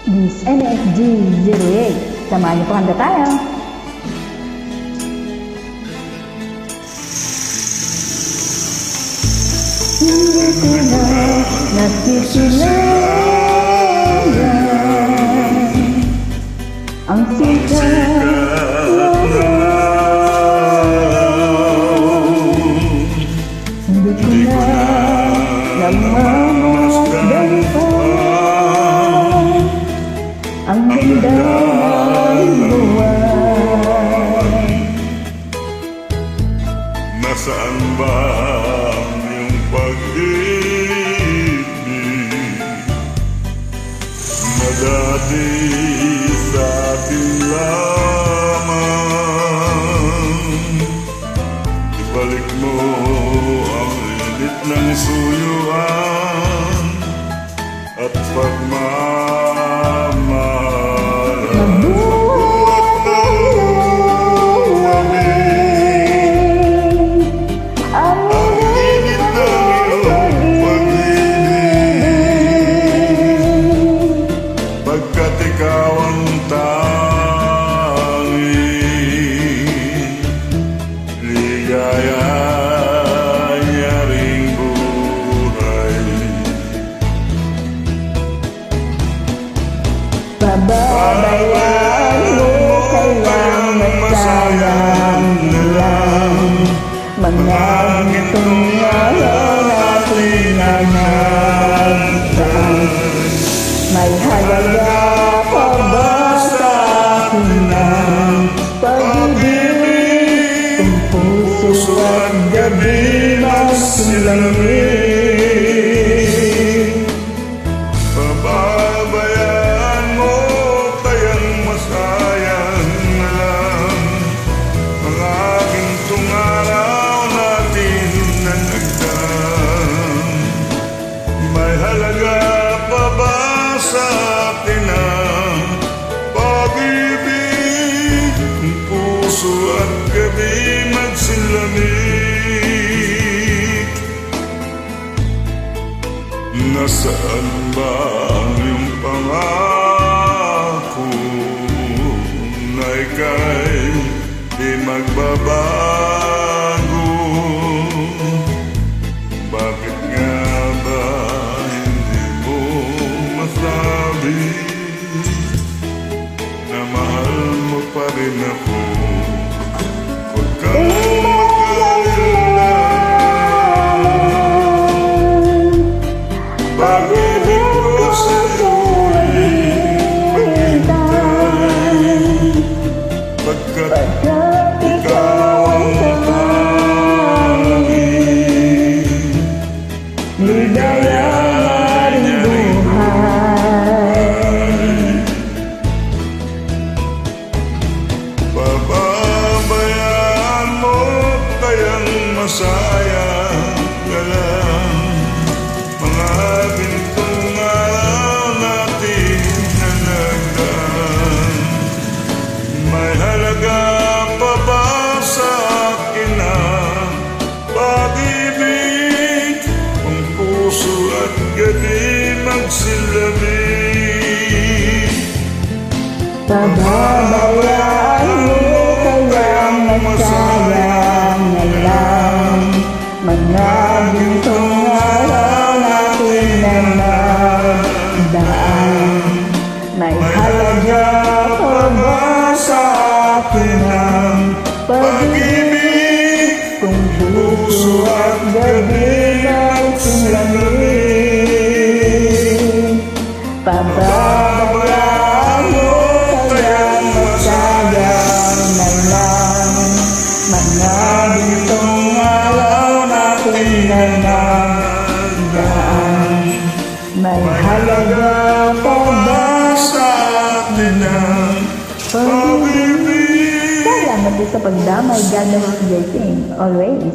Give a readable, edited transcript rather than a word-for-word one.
This NFG08. Samahan niyo po, kanta tayo. Hindi ko na nakikilala ang sikat hindi ko na namamasdan pa ang ganda ng buwan. Nasaan ba ang iyong pag-ibig na dati sa akin lamang? Ibalik mo ang init ng suyuan at pagmamahalan. Ang init ng iyong pag-ibig, pagkat ikaw ang tanging ligaya ring buhay. Pababayaan mo kayang masayang nilang mga gintong araw natin na nagdaan. May halaga pa ba sa akin ang pag-ibig kung puso at gabi magsilamig? Pababayaan mo kayang masayang na lang mga gintong araw natin na nagdaan. May halaga pa ba sa atin ang pag-ibig kung puso at gabi magsilamig? Nasaan ba ang iyong pangako na ika'y di magbabago? Bakit nga ba hindi mo masabi na mahal mo pa rin ako? Huwag kang mag-alala, pag-ibig ko sa'yo'y maghintay, pagkat ikaw ang tanging ligaya ring buhay. Pababayaan mo kayang masayang ka lang mga gintong araw natin na nagdaan. May halaga pa ba sa akin ang pag-ibig kung puso at gabi magsilamig? Pababayaan mo kayang masayang na lang mga gintong araw natin na nagdaan. May halaga pa ba sa akin ang pag-ibig kung puso at gabi magsilamig? Pababayaan mo kayang masayang na lang mga gintong araw natin na nagdaan. May halaga pa ba Sa atin ang pag-ibig? Salamat din sa pagdamay. God bless you, always.